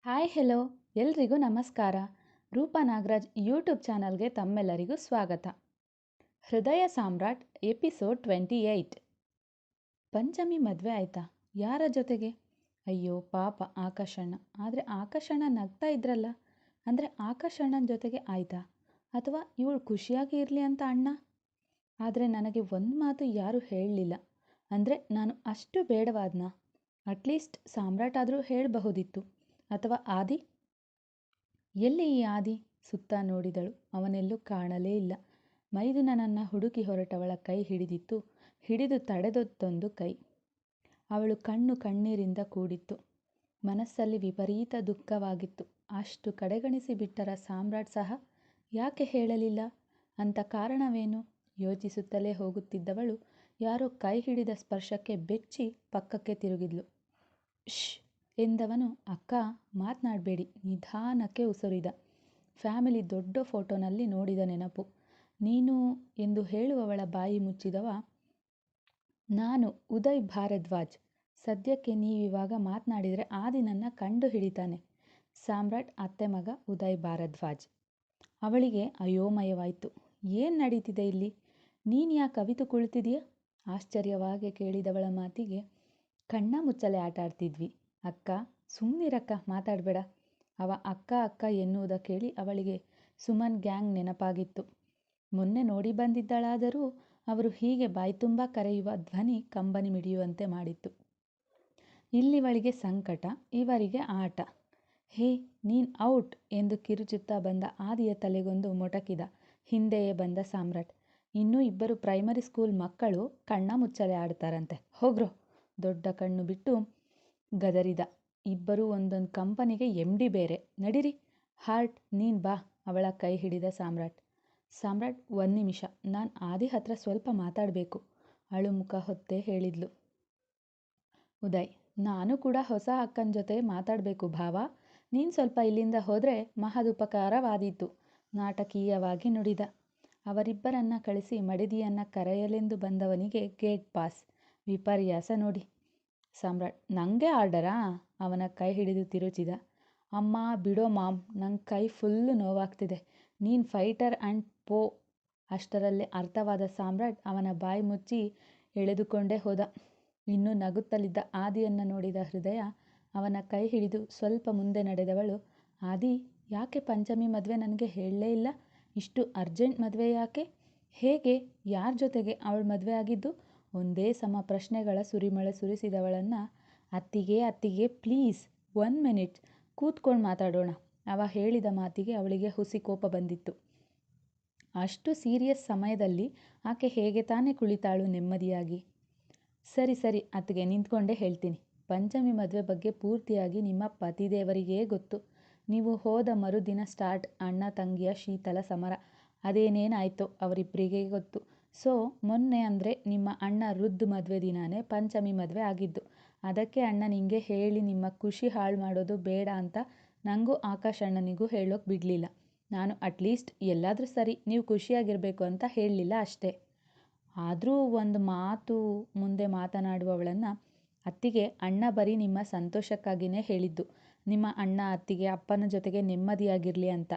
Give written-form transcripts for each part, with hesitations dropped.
Hi hello ಎಲ್ರಿಗೂ ನಮಸ್ಕಾರ. Roopa Nagaraj YouTube ಚಾನಲ್ಗೆ ತಮ್ಮೆಲ್ಲರಿಗೂ ಸ್ವಾಗತ. ಹೃದಯ ಸಾಮ್ರಾಟ್ ಎಪಿಸೋಡ್ 28. ಪಂಚಮಿ ಮದುವೆ ಆಯ್ತಾ? ಯಾರ ಜೊತೆಗೆ? ಅಯ್ಯೋ ಪಾಪ ಆಕಾಶಣ್ಣ. ಆದರೆ ಆಕಾಶಣ್ಣ ನಗ್ತಾ ಇದ್ರಲ್ಲ, ಅಂದರೆ ಆಕಾಶಣ್ಣನ ಜೊತೆಗೆ ಆಯ್ತಾ, ಅಥವಾ ಇವಳು ಖುಷಿಯಾಗಿ ಇರಲಿ ಅಂತ ಅಣ್ಣ? ಆದರೆ ನನಗೆ ಒಂದು ಮಾತು ಯಾರೂ ಹೇಳಲಿಲ್ಲ. ಅಂದರೆ ನಾನು ಅಷ್ಟು ಬೇಡವಾದ್ನ? ಅಟ್ಲೀಸ್ಟ್ ಸಾಮ್ರಾಟ್ ಆದರೂ ಹೇಳಬಹುದಿತ್ತು. ಅಥವಾ ಆದಿ? ಎಲ್ಲಿ ಈ ಆದಿ? ಸುತ್ತ ನೋಡಿದಳು. ಅವನೆಲ್ಲೂ ಕಾಣಲೇ ಇಲ್ಲ. ಮೈದುನನನ್ನು ಹುಡುಕಿ ಹೊರಟವಳ ಕೈ ಹಿಡಿದು ತಡೆದೊಂದು ಕೈ. ಅವಳು ಕಣ್ಣೀರಿಂದ ಕೂಡಿತ್ತು. ಮನಸ್ಸಲ್ಲಿ ವಿಪರೀತ ದುಃಖವಾಗಿತ್ತು. ಅಷ್ಟು ಕಡೆಗಣಿಸಿ ಬಿಟ್ಟರ ಸಾಮ್ರಾಟ್ ಸಹ ಯಾಕೆ ಹೇಳಲಿಲ್ಲ ಅಂತ ಕಾರಣವೇನು ಯೋಚಿಸುತ್ತಲೇ ಹೋಗುತ್ತಿದ್ದವಳು ಯಾರೋ ಕೈ ಹಿಡಿದ ಸ್ಪರ್ಶಕ್ಕೆ ಬೆಚ್ಚಿ ಪಕ್ಕಕ್ಕೆ ತಿರುಗಿದ್ಲು. ಶ್ ಎಂದವನು ಅಕ್ಕ ಮಾತನಾಡಬೇಡಿ ನಿಧಾನಕ್ಕೆ ಉಸುರಿದ. ಫ್ಯಾಮಿಲಿ ದೊಡ್ಡ ಫೋಟೋನಲ್ಲಿ ನೋಡಿದ ನೆನಪು. ನೀನು ಎಂದು ಹೇಳುವವಳ ಬಾಯಿ ಮುಚ್ಚಿದವ ನಾನು ಉದಯ್ ಭಾರದ್ವಾಜ್. ಸದ್ಯಕ್ಕೆ ನೀವಿವಾಗ ಮಾತನಾಡಿದರೆ ಆದಿನನ್ನು ಕಂಡು ಹಿಡಿತಾನೆ. ಸಾಮ್ರಾಟ್ ಅತ್ತೆ ಮಗ ಉದಯ್ ಭಾರದ್ವಾಜ್. ಅವಳಿಗೆ ಅಯೋಮಯವಾಯಿತು. ಏನು ನಡೀತಿದೆ ಇಲ್ಲಿ? ನೀನು ಯಾಕೆ ಅವಿತು ಕುಳಿತಿದೆಯಾ? ಆಶ್ಚರ್ಯವಾಗಿ ಕೇಳಿದವಳ ಮಾತಿಗೆ ಕಣ್ಣ ಮುಚ್ಚಲೆ ಆಟ ಆಡ್ತಿದ್ವಿ. ಅಕ್ಕ ಸುಮ್ಮನಿರಕ್ಕ, ಮಾತಾಡಬೇಡ. ಅವ ಅಕ್ಕ ಎನ್ನುವುದ ಕೇಳಿ ಅವಳಿಗೆ ಸುಮನ್ ಗ್ಯಾಂಗ್ ನೆನಪಾಗಿತ್ತು. ಮೊನ್ನೆ ನೋಡಿ ಬಂದಿದ್ದಳಾದರೂ ಅವರು ಹೀಗೆ ಬಾಯ್ತುಂಬ ಕರೆಯುವ ಧ್ವನಿ ಕಂಬನಿ ಮಿಡಿಯುವಂತೆ ಮಾಡಿತ್ತು. ಇಲ್ಲಿವಳಿಗೆ ಸಂಕಟ, ಇವರಿಗೆ ಆಟ. ಹೇ ನೀನ್ ಔಟ್ ಎಂದು ಕಿರುಚುತ್ತಾ ಬಂದ ಆದಿಯ ತಲೆಗೊಂದು ಮೊಟಕಿದ. ಹಿಂದೆಯೇ ಬಂದ ಸಾಮ್ರಾಟ್. ಇನ್ನೂ ಇಬ್ಬರು ಪ್ರೈಮರಿ ಸ್ಕೂಲ್ ಮಕ್ಕಳು ಕಣ್ಣ ಮುಚ್ಚಲೆ ಆಡ್ತಾರಂತೆ, ಹೋಗ್ರೋ. ದೊಡ್ಡ ಕಣ್ಣು ಬಿಟ್ಟು ಗದರಿದ. ಇಬ್ಬರೂ ಒಂದೊಂದು ಕಂಪನಿಗೆ MD ಬೇರೆ. ನಡೀರಿ. ಹಾರ್ಟ್ ನೀನ್ ಬಾ. ಅವಳ ಕೈ ಹಿಡಿದ ಸಾಮ್ರಾಟ್ 1 ನಿಮಿಷ, ನಾನು ಆದಿ ಹತ್ರ ಸ್ವಲ್ಪ ಮಾತಾಡಬೇಕು. ಅಳು ಮುಖ ಹೊತ್ತೇ ಹೇಳಿದ್ಲು. ಉದಯ್, ನಾನು ಕೂಡ ಹೊಸ ಅಕ್ಕನ ಜೊತೆ ಮಾತಾಡಬೇಕು ಭಾವ. ನೀನು ಸ್ವಲ್ಪ ಇಲ್ಲಿಂದ ಹೋದರೆ ಮಹದುಪಕಾರವಾದೀತು, ನಾಟಕೀಯವಾಗಿ ನುಡಿದ. ಅವರಿಬ್ಬರನ್ನ ಕಳಿಸಿ ಮಡದಿಯನ್ನ ಕರೆಯಲೆಂದು ಬಂದವನಿಗೆ ಗೇಟ್ ಪಾಸ್. ವಿಪರ್ಯಾಸ ನೋಡಿ. ಸಾಮ್ರಾಟ್, ನನಗೆ ಆರ್ಡರಾ? ಅವನ ಕೈ ಹಿಡಿದು ತಿರುಚಿದ. ಅಮ್ಮ ಬಿಡೋ ಮಾಮ್, ನಂಗೆ ಕೈ ಫುಲ್ಲು ನೋವಾಗ್ತಿದೆ. ನೀನು ಫೈಟರ್ ಆ್ಯಂಡ್ ಪೋ. ಅಷ್ಟರಲ್ಲಿ ಅರ್ಥವಾದ ಸಾಮ್ರಾಟ್ ಅವನ ಬಾಯಿ ಮುಚ್ಚಿ ಎಳೆದುಕೊಂಡೇ ಹೋದ. ಇನ್ನೂ ನಗುತ್ತಲಿದ್ದ ಆದಿಯನ್ನು ನೋಡಿದ ಹೃದಯ ಅವನ ಕೈ ಹಿಡಿದು ಸ್ವಲ್ಪ ಮುಂದೆ ನಡೆದವಳು, ಆದಿ, ಯಾಕೆ ಪಂಚಮಿ ಮದುವೆ ನನಗೆ ಹೇಳಲೇ ಇಲ್ಲ? ಇಷ್ಟು ಅರ್ಜೆಂಟ್ ಮದುವೆ ಯಾಕೆ? ಹೇಗೆ? ಯಾರ ಜೊತೆಗೆ ಅವಳು ಮದುವೆ ಆಗಿದ್ದು? ಒಂದೇ ಸಮ ಪ್ರಶ್ನೆಗಳ ಸುರಿಮಳೆ ಸುರಿಸಿದವಳನ್ನು ಅತ್ತಿಗೆ ಪ್ಲೀಸ್ 1 ಮಿನಿಟ್ ಕೂತ್ಕೊಂಡು ಮಾತಾಡೋಣ. ಅವ ಹೇಳಿದ ಮಾತಿಗೆ ಅವಳಿಗೆ ಹುಸಿ ಕೋಪ ಬಂದಿತ್ತು. ಅಷ್ಟು ಸೀರಿಯಸ್ ಸಮಯದಲ್ಲಿ ಆಕೆ ಹೇಗೆ ತಾನೇ ಕುಳಿತಾಳು ನೆಮ್ಮದಿಯಾಗಿ? ಸರಿ ಅತ್ತಿಗೆ, ನಿಂತ್ಕೊಂಡೇ ಹೇಳ್ತೀನಿ. ಪಂಚಮಿ ಮದುವೆ ಬಗ್ಗೆ ಪೂರ್ತಿಯಾಗಿ ನಿಮ್ಮ ಪತಿದೇವರಿಗೇ ಗೊತ್ತು. ನೀವು ಹೋದ ಮರುದಿನ ಸ್ಟಾರ್ಟ್ ಅಣ್ಣ ತಂಗಿಯ ಶೀತಲ ಸಮರ. ಅದೇನೇನಾಯ್ತೋ ಅವರಿಬ್ಬರಿಗೇ ಗೊತ್ತು. ಸೊ ಮೊನ್ನೆ ಅಂದರೆ ನಿಮ್ಮ ಅಣ್ಣ ರುದ್ದು ಮದುವೆ ದಿನಾನೇ ಪಂಚಮಿ ಮದುವೆ ಆಗಿದ್ದು. ಅದಕ್ಕೆ ಅಣ್ಣ ನಿಂಗೆ ಹೇಳಿ ನಿಮ್ಮ ಖುಷಿ ಹಾಳು ಮಾಡೋದು ಬೇಡ ಅಂತ ನನಗೂ ಆಕಾಶ್ ಅಣ್ಣನಿಗೂ ಹೇಳೋಕೆ ಬಿಡಲಿಲ್ಲ. ನಾನು ಅಟ್ಲೀಸ್ಟ್ ಎಲ್ಲಾದರೂ ಸರಿ ನೀವು ಖುಷಿಯಾಗಿರಬೇಕು ಅಂತ ಹೇಳಲಿಲ್ಲ ಅಷ್ಟೇ. ಆದರೂ ಒಂದು ಮಾತು ಮುಂದೆ ಮಾತನಾಡುವವಳನ್ನು, ಅತ್ತಿಗೆ, ಅಣ್ಣ ಬರೀ ನಿಮ್ಮ ಸಂತೋಷಕ್ಕಾಗಿಯೇ ಹೇಳಿದ್ದು. ನಿಮ್ಮ ಅಣ್ಣ ಅತ್ತಿಗೆ ಅಪ್ಪನ ಜೊತೆಗೆ ನೆಮ್ಮದಿಯಾಗಿರಲಿ ಅಂತ.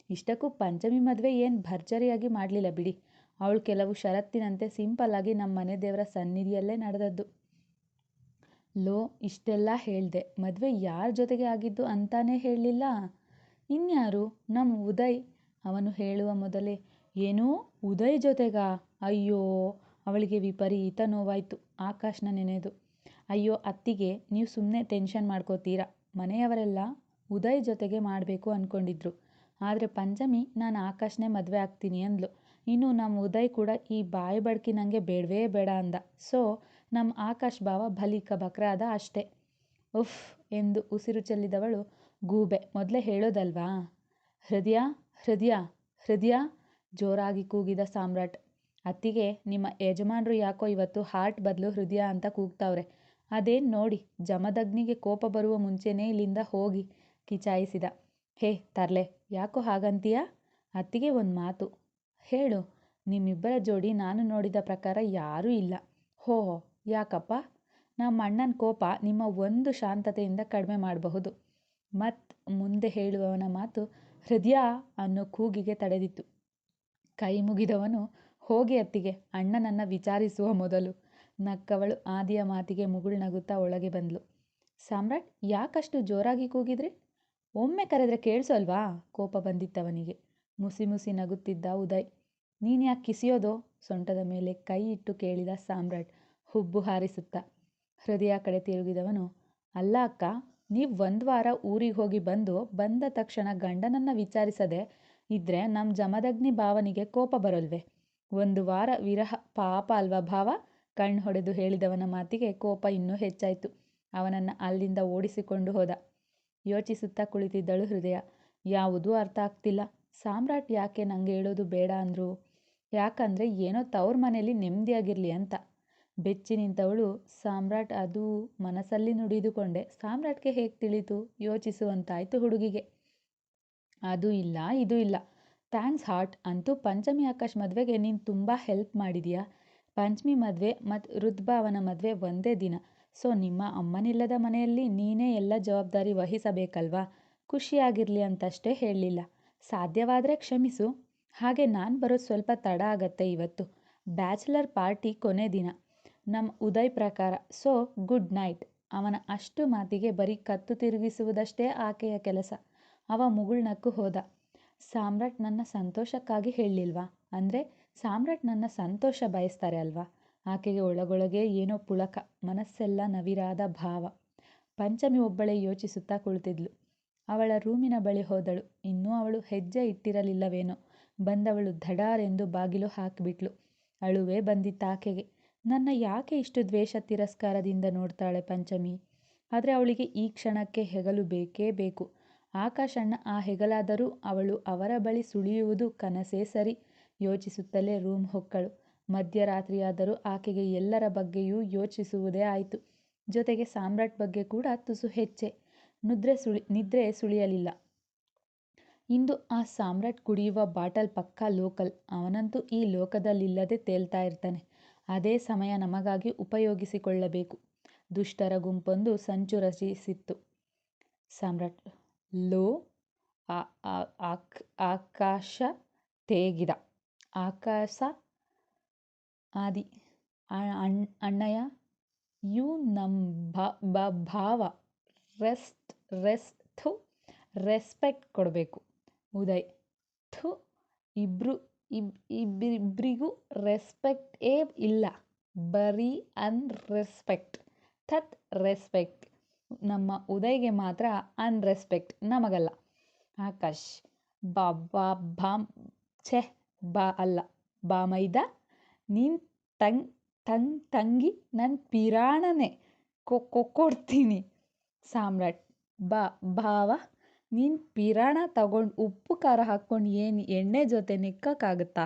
ಇಷ್ಟಕ್ಕೂ ಪಂಚಮಿ ಮದುವೆ ಏನು ಭರ್ಜರಿಯಾಗಿ ಮಾಡಲಿಲ್ಲ ಬಿಡಿ. ಅವಳು ಕೆಲವು ಷರತ್ತಿನಂತೆ ಸಿಂಪಲ್ಲಾಗಿ ನಮ್ಮ ಮನೆ ದೇವರ ಸನ್ನಿಧಿಯಲ್ಲೇ ನಡೆದದ್ದು. ಲೋ, ಇಷ್ಟೆಲ್ಲ ಹೇಳಿದೆ, ಮದುವೆ ಯಾರ ಜೊತೆಗೆ ಆಗಿದ್ದು ಅಂತಾನೇ ಹೇಳಲಿಲ್ಲ? ಇನ್ಯಾರು? ನಮ್ಮ ಉದಯ್. ಅವನು ಹೇಳುವ ಮೊದಲೇ, ಏನೂ ಉದಯ್ ಜೊತೆಗಾ? ಅಯ್ಯೋ. ಅವಳಿಗೆ ವಿಪರೀತ ನೋವಾಯಿತು ಆಕಾಶ್ನ ನೆನೆದು. ಅಯ್ಯೋ ಅತ್ತಿಗೆ, ನೀವು ಸುಮ್ಮನೆ ಟೆನ್ಷನ್ ಮಾಡ್ಕೋತೀರಾ. ಮನೆಯವರೆಲ್ಲ ಉದಯ್ ಜೊತೆಗೆ ಮಾಡಬೇಕು ಅಂದ್ಕೊಂಡಿದ್ರು. ಆದರೆ ಪಂಚಮಿ ನಾನು ಆಕಾಶ್ನೇ ಮದುವೆ ಆಗ್ತೀನಿ ಅಂದ್ಲು. ಇನ್ನು ನಮ್ಮ ಉದಯ್ ಕೂಡ ಈ ಬಾಯಿ ಬಡ್ಕಿ ನನಗೆ ಬೇಡವೇ ಬೇಡ ಅಂದ. ಸೊ ನಮ್ಮ ಆಕಾಶ್ ಭಾವ ಭಲಿಕ ಬಕ್ರಾದ ಅಷ್ಟೇ. ಉಫ್ ಎಂದು ಉಸಿರು ಚೆಲ್ಲಿದವಳು, ಗೂಬೆ, ಮೊದಲೇ ಹೇಳೋದಲ್ವಾ? ಹೃದಯ ಜೋರಾಗಿ ಕೂಗಿದ ಸಾಮ್ರಾಟ್. ಅತ್ತಿಗೆ, ನಿಮ್ಮ ಯಜಮಾನ್ರು ಯಾಕೋ ಇವತ್ತು ಹಾರ್ಟ್ ಬದಲು ಹೃದಯ ಅಂತ ಕೂಗ್ತಾವ್ರೆ. ಅದೇನು ನೋಡಿ. ಜಮದಗ್ನಿಗೆ ಕೋಪ ಬರುವ ಮುಂಚೆನೇ ಇಲ್ಲಿಂದ ಹೋಗಿ, ಕಿಚಾಯಿಸಿದ. ಹೇ ತರ್ಲೆ, ಯಾಕೋ ಹಾಗಂತೀಯಾ? ಅತ್ತಿಗೆ, ಒಂದು ಮಾತು ಹೇಳು. ನಿಮ್ಮಿಬ್ಬರ ಜೋಡಿ ನಾನು ನೋಡಿದ ಪ್ರಕಾರ ಯಾರೂ ಇಲ್ಲ. ಹೋ, ಯಾಕಪ್ಪ? ನಮ್ಮ ಅಣ್ಣನ ಕೋಪ ನಿಮ್ಮ ಒಂದು ಶಾಂತತೆಯಿಂದ ಕಡಿಮೆ ಮಾಡಬಹುದು. ಮುಂದೆ ಹೇಳುವವನ ಮಾತು ಹೃದಯ ಅನ್ನೋ ಕೂಗಿಗೆ ತಡೆದಿತ್ತು. ಕೈ ಮುಗಿದವನು ಹೋಗಿ ಅತ್ತಿಗೆ, ಅಣ್ಣನನ್ನ ವಿಚಾರಿಸುವ ಮೊದಲು. ನಕ್ಕವಳು ಆದಿಯ ಮಾತಿಗೆ ಮುಗುಳ್ನಗುತ್ತಾ ಒಳಗೆ ಬಂದ್ಲು. ಸಾಮ್ರಾಟ್, ಯಾಕಷ್ಟು ಜೋರಾಗಿ ಕೂಗಿದ್ರಿ? ಒಮ್ಮೆ ಕರೆದ್ರೆ ಕೇಳಿಸೋಲ್ವಾ? ಕೋಪ ಬಂದಿತ್ತವನಿಗೆ. ಮುಸಿ ಮುಸಿ ನಗುತ್ತಿದ್ದ ಉದಯ್. ನೀನು ಯಾಕೆ ಕಿಸಿಯೋದು? ಸೊಂಟದ ಮೇಲೆ ಕೈ ಇಟ್ಟು ಕೇಳಿದ ಸಾಮ್ರಾಟ್ ಹುಬ್ಬು ಹಾರಿಸುತ್ತಾ. ಹೃದಯ ಕಡೆ ತಿರುಗಿದವನು, ಅಲ್ಲ ಅಕ್ಕ, ನೀವು 1 ವಾರ ಊರಿಗೆ ಹೋಗಿ ಬಂದ ತಕ್ಷಣ ಗಂಡನನ್ನ ವಿಚಾರಿಸದೆ ಇದ್ರೆ ನಮ್ಮ ಜಮದಗ್ನಿ ಭಾವನಿಗೆ ಕೋಪ ಬರೋಲ್ವೇ? 1 ವಾರ ವಿರಹ ಪಾಪ ಅಲ್ವಾ ಭಾವ? ಕಣ್ಣು ಹೊಡೆದು ಹೇಳಿದವನ ಮಾತಿಗೆ ಕೋಪ ಇನ್ನೂ ಹೆಚ್ಚಾಯಿತು. ಅವನನ್ನು ಅಲ್ಲಿಂದ ಓಡಿಸಿಕೊಂಡು ಹೋದ. ಯೋಚಿಸುತ್ತಾ ಕುಳಿತಿದ್ದಳು ಹೃದಯ. ಯಾವುದೂ ಅರ್ಥ ಆಗ್ತಿಲ್ಲ. ಸಾಮ್ರಾಟ್ ಯಾಕೆ ನಂಗೆ ಹೇಳೋದು ಬೇಡ ಅಂದರು? ಯಾಕಂದರೆ ಏನೋ ತವ್ರ ಮನೇಲಿ ನೆಮ್ಮದಿಯಾಗಿರಲಿ ಅಂತ. ಬೆಚ್ಚಿ ನಿಂತವಳು ಸಾಮ್ರಾಟ್ ಅದು ಮನಸ್ಸಲ್ಲಿ ನುಡಿದುಕೊಂಡೆ. ಸಾಮ್ರಾಟ್ಗೆ ಹೇಗೆ ತಿಳಿತು? ಯೋಚಿಸುವಂತಾಯಿತು ಹುಡುಗಿಗೆ. ಅದು ಇಲ್ಲ, ಇದು ಇಲ್ಲ. Thanks heart. ಅಂತೂ ಪಂಚಮಿ ಆಕಾಶ್ ಮದುವೆಗೆ ನೀನು ತುಂಬ ಹೆಲ್ಪ್ ಮಾಡಿದೀಯಾ. ಪಂಚಮಿ ಮದುವೆ ಮತ್ತು ರುದ್ಭಾವನ ಮದುವೆ ಒಂದೇ ದಿನ. ಸೊ ನಿಮ್ಮ ಅಮ್ಮನಿಲ್ಲದ ಮನೆಯಲ್ಲಿ ನೀನೇ ಎಲ್ಲ ಜವಾಬ್ದಾರಿ ವಹಿಸಬೇಕಲ್ವಾ? ಖುಷಿಯಾಗಿರಲಿ ಅಂತಷ್ಟೇ ಹೇಳಲಿಲ್ಲ. ಸಾಧ್ಯವಾದರೆ ಕ್ಷಮಿಸು. ಹಾಗೆ ನಾನು ಬರೋದು ಸ್ವಲ್ಪ ತಡ ಆಗತ್ತೆ ಇವತ್ತು. ಬ್ಯಾಚುಲರ್ ಪಾರ್ಟಿ ಕೊನೆ ದಿನ ನಮ್ಮ ಉದಯ್ ಪ್ರಕಾರ. So good night. ಅವನ ಅಷ್ಟು ಮಾತಿಗೆ ಬರೀ ಕತ್ತು ತಿರುಗಿಸುವುದಷ್ಟೇ ಆಕೆಯ ಕೆಲಸ. ಅವ ಮುಗುಳ್ನಕ್ಕು ಹೋದ. ಸಾಮ್ರಾಟ್ ನನ್ನ ಸಂತೋಷಕ್ಕಾಗಿ ಹೇಳಲಿಲ್ವಾ? ಅಂದರೆ ಸಾಮ್ರಾಟ್ ನನ್ನ ಸಂತೋಷ ಬಯಸ್ತಾರೆ ಅಲ್ವಾ? ಆಕೆಗೆ ಒಳಗೊಳಗೆ ಏನೋ ಪುಳಕ, ಮನಸ್ಸೆಲ್ಲ ನವಿರಾದ ಭಾವ. ಪಂಚಮಿ ಒಬ್ಬಳೇ ಯೋಚಿಸುತ್ತಾ ಕುಳಿತಿದ್ಲು. ಅವಳ ರೂಮಿನ ಬಳಿ ಹೋದಳು. ಇನ್ನೂ ಅವಳು ಹೆಜ್ಜೆ ಇಟ್ಟಿರಲಿಲ್ಲವೇನೋ. ಬಂದವಳು ಧಡಾರೆಂದು ಬಾಗಿಲು ಹಾಕಿಬಿಟ್ಲು. ಅಳುವೇ ಬಂದಿತ್ತಾಕೆಗೆ. ನನ್ನ ಯಾಕೆ ಇಷ್ಟು ದ್ವೇಷ ತಿರಸ್ಕಾರದಿಂದ ನೋಡ್ತಾಳೆ ಪಂಚಮಿ? ಆದರೆ ಅವಳಿಗೆ ಈ ಕ್ಷಣಕ್ಕೆ ಹೆಗಲು ಬೇಕೇ ಬೇಕು. ಆಕಾಶಣ್ಣ ಆ ಹೆಗಲಾದರೂ ಅವಳು ಅವರ ಬಳಿ ಸುಳಿಯುವುದು ಕನಸೇ ಸರಿ. ಯೋಚಿಸುತ್ತಲೇ ರೂಮ್ ಹೊಕ್ಕಳು. ಮಧ್ಯರಾತ್ರಿಯಾದರೂ ಆಕೆಗೆ ಎಲ್ಲರ ಬಗ್ಗೆಯೂ ಯೋಚಿಸುವುದೇ ಆಯಿತು. ಜೊತೆಗೆ ಸಾಮ್ರಾಟ್ ಬಗ್ಗೆ ಕೂಡ ತುಸು ಹೆಚ್ಚೆ. ನಿದ್ರೆ ಸುಳಿಯಲಿಲ್ಲ. ಇಂದು ಆ ಸಾಮ್ರಾಟ್ ಕುಡಿಯುವ ಬಾಟಲ್ ಪಕ್ಕಾ ಲೋಕಲ್. ಅವನಂತೂ ಈ ಲೋಕದಲ್ಲಿಲ್ಲದೆ ತೇಲ್ತಾ ಇರ್ತಾನೆ. ಅದೇ ಸಮಯ ನಮಗಾಗಿ ಉಪಯೋಗಿಸಿಕೊಳ್ಳಬೇಕು. ದುಷ್ಟರ ಗುಂಪೊಂದು ಸಂಚು ರಚಿಸಿತ್ತು. ಸಾಮ್ರಾಟ್ low Akash ತೇಗಿದ. Akash Adi Annaiah, you ನಮ್ಮ ಭಾವ ರೆಸ್ಪೆಕ್ಟ್ ಕೊಡಬೇಕು. ಉದಯ್, ಥು, ಇಬ್ಬರಿಗೂ ರೆಸ್ಪೆಕ್ಟೇ ಇಲ್ಲ, ಬರೀ ಅನ್ರೆಸ್ಪೆಕ್ಟ್. ಥತ್ ರೆಸ್ಪೆಕ್ಟ್ ನಮ್ಮ ಉದಯ್ಗೆ ಮಾತ್ರ, ಅನ್ರೆಸ್ಪೆಕ್ಟ್ ನಮಗಲ್ಲ. ಆಕಾಶ್, ಅಲ್ಲ ಬಾಮೈದ, ನೀನು ತಂಗಿ ನನ್ನ ಪಿರಾಣನೆ ಕೊಡ್ತೀನಿ. ಸಾಮ್ರಾಟ್, ಭಾವ, ನೀನು ಪಿರಾಣ ತಗೊಂಡು ಉಪ್ಪು ಖಾರ ಹಾಕ್ಕೊಂಡು ಏನು ಎಣ್ಣೆ ಜೊತೆ ನಿಕ್ಕಕ್ಕಾಗತ್ತಾ?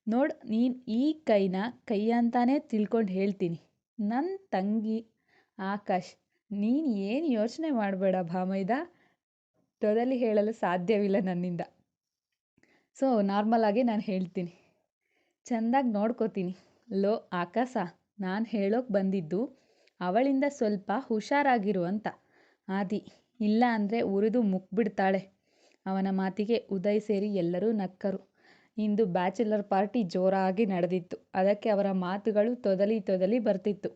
ನೋಡು, ನೀನು ಈ ಕೈನ ಕೈ ಅಂತಾನೇ ತಿಳ್ಕೊಂಡು ಹೇಳ್ತೀನಿ, ನನ್ನ ತಂಗಿ. ಆಕಾಶ್, ನೀನು ಏನು ಯೋಚನೆ ಮಾಡಬೇಡ ಭಾಮೈದ. ತೊದಲಿ ಹೇಳಲು ಸಾಧ್ಯವಿಲ್ಲ ನನ್ನಿಂದ. ಸೊ ನಾರ್ಮಲ್ ಆಗಿ ನಾನು ಹೇಳ್ತೀನಿ, ಚೆಂದಾಗಿ ನೋಡ್ಕೋತೀನಿ. ಲೋ ಆಕಾಶ, ನಾನು ಹೇಳೋಕೆ ಬಂದಿದ್ದು ಅವಳಿಂದ ಸ್ವಲ್ಪ ಹುಷಾರಾಗಿರು ಅಂತ. ಆದಿ, ಇಲ್ಲ ಅಂದರೆ ಉರಿದು ಮುಕ್ಬಿಡ್ತಾಳೆ. ಅವನ ಮಾತಿಗೆ ಉದಯ್ ಸೇರಿ ಎಲ್ಲರೂ ನಕ್ಕರು. ಇಂದು ಬ್ಯಾಚುಲರ್ ಪಾರ್ಟಿ ಜೋರಾಗಿ ನಡೆದಿತ್ತು. ಅದಕ್ಕೆ ಅವರ ಮಾತುಗಳು ತೊದಲಿ ಬರ್ತಿತ್ತು.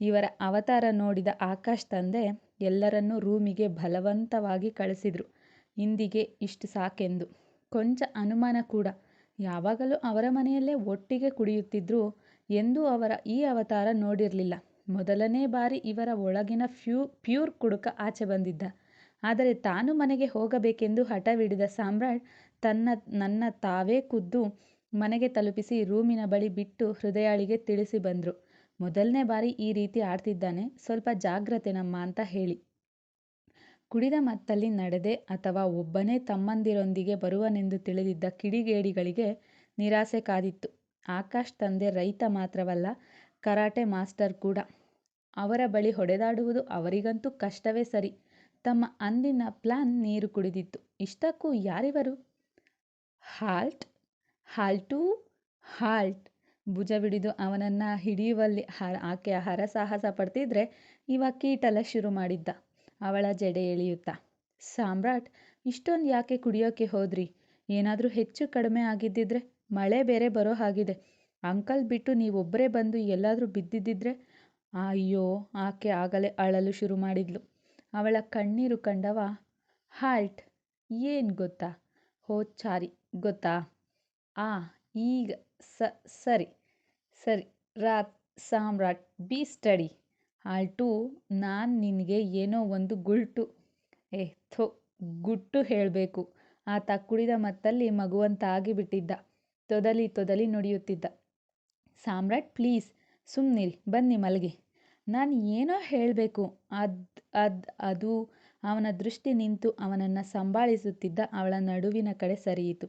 ಇವರ ಅವತಾರ ನೋಡಿದ ಆಕಾಶ್ ತಂದೆ ಎಲ್ಲರನ್ನೂ ರೂಮಿಗೆ ಬಲವಂತವಾಗಿ ಕಳಿಸಿದ್ರು. ಇಂದಿಗೆ ಇಷ್ಟು ಸಾಕೆಂದು. ಕೊಂಚ ಅನುಮಾನ ಕೂಡ. ಯಾವಾಗಲೂ ಅವರ ಮನೆಯಲ್ಲೇ ಒಟ್ಟಿಗೆ ಕುಡಿಯುತ್ತಿದ್ರು. ಎಂದೂ ಅವರ ಈ ಅವತಾರ ನೋಡಿರಲಿಲ್ಲ. ಮೊದಲನೇ ಬಾರಿ ಇವರ ಒಳಗಿನ ಪ್ಯೂರ್ ಕುಡುಕ ಆಚೆ ಬಂದಿದ್ದ. ಆದರೆ ತಾನು ಮನೆಗೆ ಹೋಗಬೇಕೆಂದು ಹಠವಿಡಿದ ಸಾಮ್ರಾಟ್ ನನ್ನ ತಾವೇ ಖುದ್ದು ಮನೆಗೆ ತಲುಪಿಸಿ ರೂಮಿನ ಬಳಿ ಬಿಟ್ಟು ಹೃದಯಾಳಿಗೆ ತಿಳಿಸಿ ಬಂದರು. ಮೊದಲನೇ ಬಾರಿ ಈ ರೀತಿ ಆಡ್ತಿದ್ದಾನೆ, ಸ್ವಲ್ಪ ಜಾಗ್ರತೆ ನಮ್ಮ ಅಂತ ಹೇಳಿ. ಕುಡಿದ ಮತ್ತಲ್ಲಿ ನಡೆದೆ ಅಥವಾ ಒಬ್ಬನೇ ತಮ್ಮಂದಿರೊಂದಿಗೆ ಬರುವನೆಂದು ತಿಳಿದಿದ್ದ ಕಿಡಿಗೇಡಿಗಳಿಗೆ ನಿರಾಸೆ ಕಾದಿತ್ತು. ಆಕಾಶ್ ತಂದೆ ರೈತ ಮಾತ್ರವಲ್ಲ, ಕರಾಟೆ ಮಾಸ್ಟರ್ ಕೂಡ. ಅವರ ಬಳಿ ಹೊಡೆದಾಡುವುದು ಅವರಿಗಂತೂ ಕಷ್ಟವೇ ಸರಿ. ತಮ್ಮ ಅಂದಿನ ಪ್ಲಾನ್ ನೀರು ಕುಡಿದಿತ್ತು. ಇಷ್ಟಕ್ಕೂ ಯಾರಿವರು? ಹಾಲ್ಟ್ ಭುಜವಿಡಿದು ಅವನನ್ನು ಹಿಡಿಯುವಲ್ಲಿ ಆಕೆಯ ಹರಸಾಹಸ ಪಡ್ತಿದ್ರೆ ಇವ ಕೀಟಲ ಶುರು ಮಾಡಿದ್ದ. ಅವಳ ಜಡೆ ಎಳೆಯುತ್ತಾ, ಸಾಮ್ರಾಟ್, ಇಷ್ಟೊಂದು ಯಾಕೆ ಕುಡಿಯೋಕೆ ಹೋದ್ರಿ? ಏನಾದರೂ ಹೆಚ್ಚು ಕಡಿಮೆ ಆಗಿದ್ದಿದ್ರೆ? ಮಳೆ ಬೇರೆ ಬರೋ ಹಾಗಿದೆ. ಅಂಕಲ್ ಬಿಟ್ಟು ನೀವೊಬ್ಬರೇ ಬಂದು ಎಲ್ಲಾದರೂ ಬಿದ್ದಿದ್ದಿದ್ರೆ? ಅಯ್ಯೋ, ಆಕೆ ಆಗಲೇ ಅಳಲು ಶುರು ಮಾಡಿದ್ಲು. ಅವಳ ಕಣ್ಣೀರು ಕಂಡವ, ಹಾಲ್ಟ್, ಏನು ಗೊತ್ತಾ? ಹೋ ಚಾರಿ, ಗೊತ್ತಾ? ಆ, ಈಗ ಸರಿ ಸರಿ ಸಾಮ್ರಾಟ್, ಬಿ ಸ್ಟಡಿ. ಆಲ್ಟು, ನಾನು ನಿನಗೆ ಏನೋ ಒಂದು ಥೋ ಗುಟ್ಟು ಹೇಳಬೇಕು. ಆತ ಕುಡಿದ ಮತ್ತಲ್ಲಿ ಮಗುವಂತಾಗಿ ಬಿಟ್ಟಿದ್ದ. ತೊದಲಿ ನುಡಿಯುತ್ತಿದ್ದ. ಸಾಮ್ರಾಟ್, ಪ್ಲೀಸ್ ಸುಮ್ಮನಿರಿ, ಬನ್ನಿ ಮಲಗಿ. ನಾನು ಏನೋ ಹೇಳಬೇಕು. ಅದು ಅವನ ದೃಷ್ಟಿ ನಿಂತು ಅವನನ್ನು ಸಂಭಾಳಿಸುತ್ತಿದ್ದ ಅವಳ ನಡುವಿನ ಕಡೆ ಸರಿಯಿತು.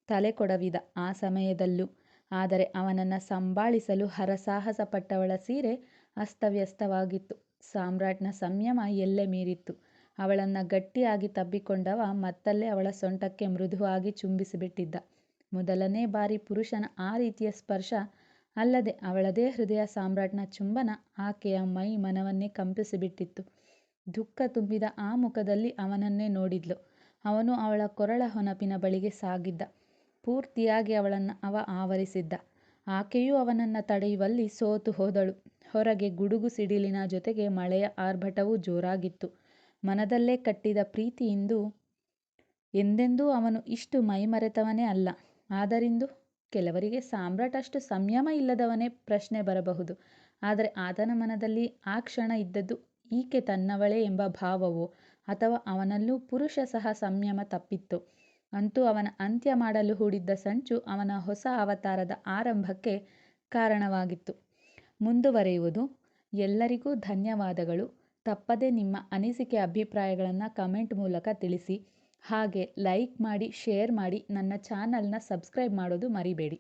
ತಲೆ ಕೊಡವಿದ ಆ ಸಮಯದಲ್ಲೂ. ಆದರೆ ಅವನನ್ನು ಸಂಭಾಳಿಸಲು ಹರಸಾಹಸ ಪಟ್ಟವಳ ಸೀರೆ ಅಸ್ತವ್ಯಸ್ತವಾಗಿತ್ತು. ಸಾಮ್ರಾಟ್ನ ಸಂಯಮ ಎಲ್ಲೆ ಮೀರಿತ್ತು. ಅವಳನ್ನು ಗಟ್ಟಿಯಾಗಿ ತಬ್ಬಿಕೊಂಡವ ಮತ್ತಲ್ಲೇ ಅವಳ ಸೊಂಟಕ್ಕೆ ಮೃದುವಾಗಿ ಚುಂಬಿಸಿಬಿಟ್ಟಿದ್ದ. ಮೊದಲನೇ ಬಾರಿ ಪುರುಷನ ಆ ರೀತಿಯ ಸ್ಪರ್ಶ ಅಲ್ಲದೆ ಅವಳದೇ ಹೃದಯ ಸಾಮ್ರಾಟ್ನ ಚುಂಬನ ಆಕೆಯ ಮೈ ಮನವನ್ನೇ ಕಂಪಿಸಿಬಿಟ್ಟಿತ್ತು. ದುಃಖ ತುಂಬಿದ ಆ ಮುಖದಲ್ಲಿ ಅವನನ್ನೇ ನೋಡಿದ್ಲು. ಅವನು ಅವಳ ಕೊರಳ ಹೊನಪಿನ ಬಳಿಗೆ ಸಾಗಿದ್ದ. ಪೂರ್ತಿಯಾಗಿ ಅವಳನ್ನು ಅವ ಆವರಿಸಿದ್ದ. ಆಕೆಯೂ ಅವನನ್ನು ತಡೆಯುವಲ್ಲಿ ಸೋತು ಹೋದಳು. ಹೊರಗೆ ಗುಡುಗು ಸಿಡಿಲಿನ ಜೊತೆಗೆ ಮಳೆಯ ಆರ್ಭಟವೂ ಜೋರಾಗಿತ್ತು. ಮನದಲ್ಲೇ ಕಟ್ಟಿದ ಪ್ರೀತಿಯಿಂದು ಎಂದೆಂದೂ ಅವನು ಇಷ್ಟು ಮೈಮರೆತವನೇ ಅಲ್ಲ. ಆದರಿಂದು ಕೆಲವರಿಗೆ ಸಾಮ್ರಾಟ್ ಅಷ್ಟು ಸಂಯಮ ಇಲ್ಲದವನೇ ಪ್ರಶ್ನೆ ಬರಬಹುದು. ಆದರೆ ಆತನ ಮನದಲ್ಲಿ ಆ ಕ್ಷಣ ಇದ್ದದ್ದು ಈಕೆ ತನ್ನವಳೇ ಎಂಬ ಭಾವವೋ ಅಥವಾ ಅವನಲ್ಲೂ ಪುರುಷ ಸಹ ಸಂಯಮ ತಪ್ಪಿತ್ತೋ? ಅಂತೂ ಅವನ ಅಂತ್ಯ ಮಾಡಲು ಹೂಡಿದ್ದ ಸಂಚು ಅವನ ಹೊಸ ಅವತಾರದ ಆರಂಭಕ್ಕೆ ಕಾರಣವಾಗಿತ್ತು. ಮುಂದುವರೆಯುವುದು. ಎಲ್ಲರಿಗೂ ಧನ್ಯವಾದಗಳು. ತಪ್ಪದೆ ನಿಮ್ಮ ಅನಿಸಿಕೆ ಅಭಿಪ್ರಾಯಗಳನ್ನು ಕಮೆಂಟ್ ಮೂಲಕ ತಿಳಿಸಿ. ಹಾಗೆ ಲೈಕ್ ಮಾಡಿ, ಶೇರ್ ಮಾಡಿ, ನನ್ನ ಚಾನಲ್ನ ಸಬ್ಸ್ಕ್ರೈಬ್ ಮಾಡೋದು ಮರಿಬೇಡಿ.